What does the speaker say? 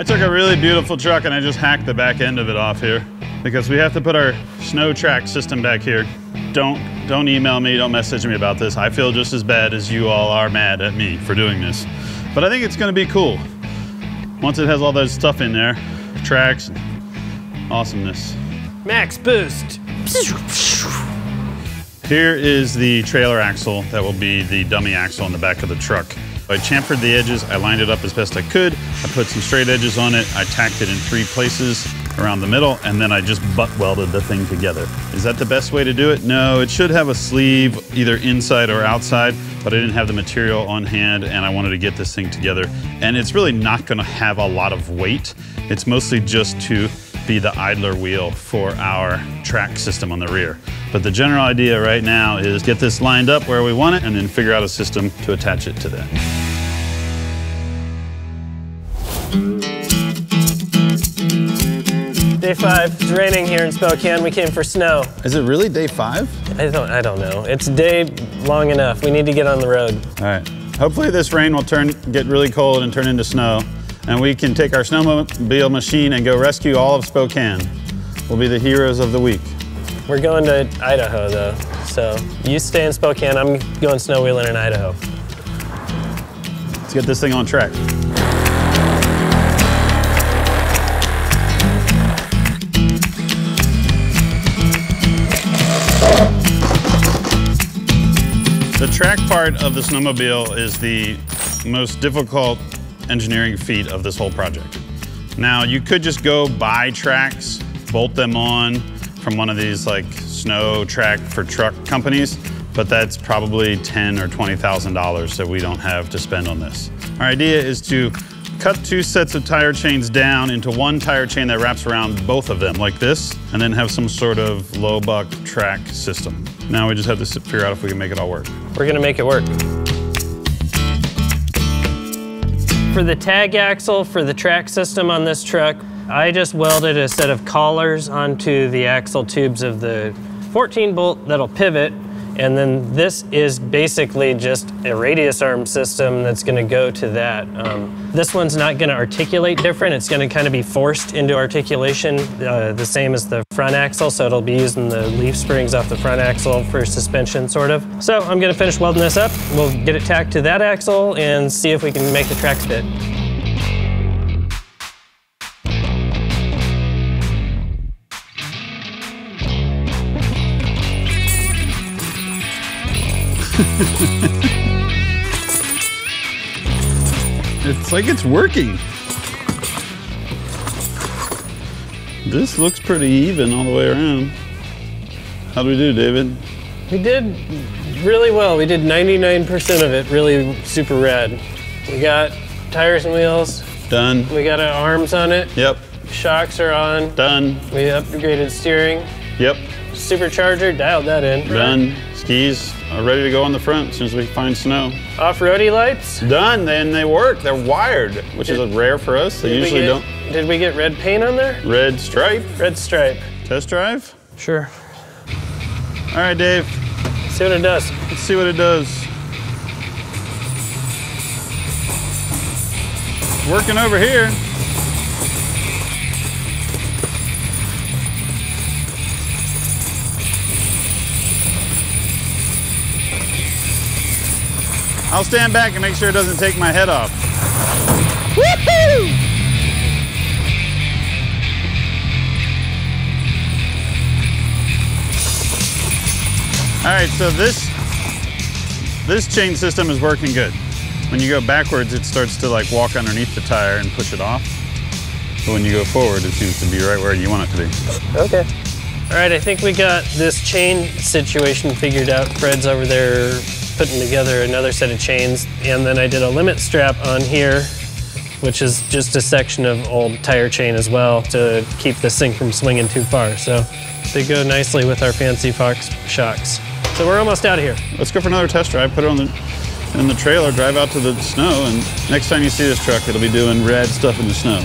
took a really beautiful truck and I just hacked the back end of it off here because we have to put our snow track system back here. Don't email me, don't message me about this. I feel just as bad as you all are mad at me for doing this. But I think it's gonna be cool. Once it has all that stuff in there, tracks, awesomeness. Max boost. Here is the trailer axle that will be the dummy axle on the back of the truck. I chamfered the edges, I lined it up as best I could, I put some straight edges on it, I tacked it in 3 places around the middle, and then I just butt welded the thing together. Is that the best way to do it? No, it should have a sleeve either inside or outside, but I didn't have the material on hand and I wanted to get this thing together. And it's really not gonna have a lot of weight. It's mostly just to be the idler wheel for our track system on the rear. But the general idea right now is get this lined up where we want it and then figure out a system to attach it to that. Day 5, it's raining here in Spokane. We came for snow. Is it really day 5? I don't know. It's day long enough. We need to get on the road. All right. Hopefully this rain will get really cold and turn into snow, and we can take our snowmobile machine and go rescue all of Spokane. We'll be the heroes of the week. We're going to Idaho though, so you stay in Spokane. I'm going snow wheeling in Idaho. Let's get this thing on track. The track part of the snowmobile is the most difficult engineering feat of this whole project. Now, you could just go buy tracks, bolt them on from one of these like snow track for truck companies, but that's probably $10,000 or $20,000 that we don't have to spend on this. Our idea is to cut 2 sets of tire chains down into 1 tire chain that wraps around both of them like this, and then have some sort of low buck track system. Now we just have to figure out if we can make it all work. We're gonna make it work. For the tag axle for the track system on this truck, I just welded a set of collars onto the axle tubes of the 14 bolt that'll pivot. And then this is basically just a radius arm system that's gonna go to that. This one's not gonna articulate different. It's gonna kind of be forced into articulation, the same as the front axle. So it'll be using the leaf springs off the front axle for suspension, sort of. So I'm gonna finish welding this up. We'll get it tacked to that axle and see if we can make the tracks fit. It's like it's working. This looks pretty even all the way around. How do we do, David? We did really well. We did 99% of it really super rad. We got tires and wheels. Done. We got our arms on it. Yep. Shocks are on. Done. We upgraded steering. Yep. Supercharger, dialed that in. Done. Skis are ready to go on the front as soon as we find snow. Off-roady lights? Done, and they work. They're wired, which is rare for us. They usually don't. Did we get red paint on there? Red stripe. Red stripe. Test drive? Sure. All right, Dave. See what it does. Let's see what it does. Working over here. I'll stand back and make sure it doesn't take my head off. Woohoo! All right, so this chain system is working good. When you go backwards, it starts to like walk underneath the tire and push it off. But when you go forward, it seems to be right where you want it to be. Okay. All right, I think we got this chain situation figured out. Fred's over there putting together another set of chains, and then I did a limit strap on here, which is just a section of old tire chain as well to keep this thing from swinging too far. So they go nicely with our fancy Fox shocks. So we're almost out of here. Let's go for another test drive, put it in the trailer, drive out to the snow, and next time you see this truck, it'll be doing rad stuff in the snow.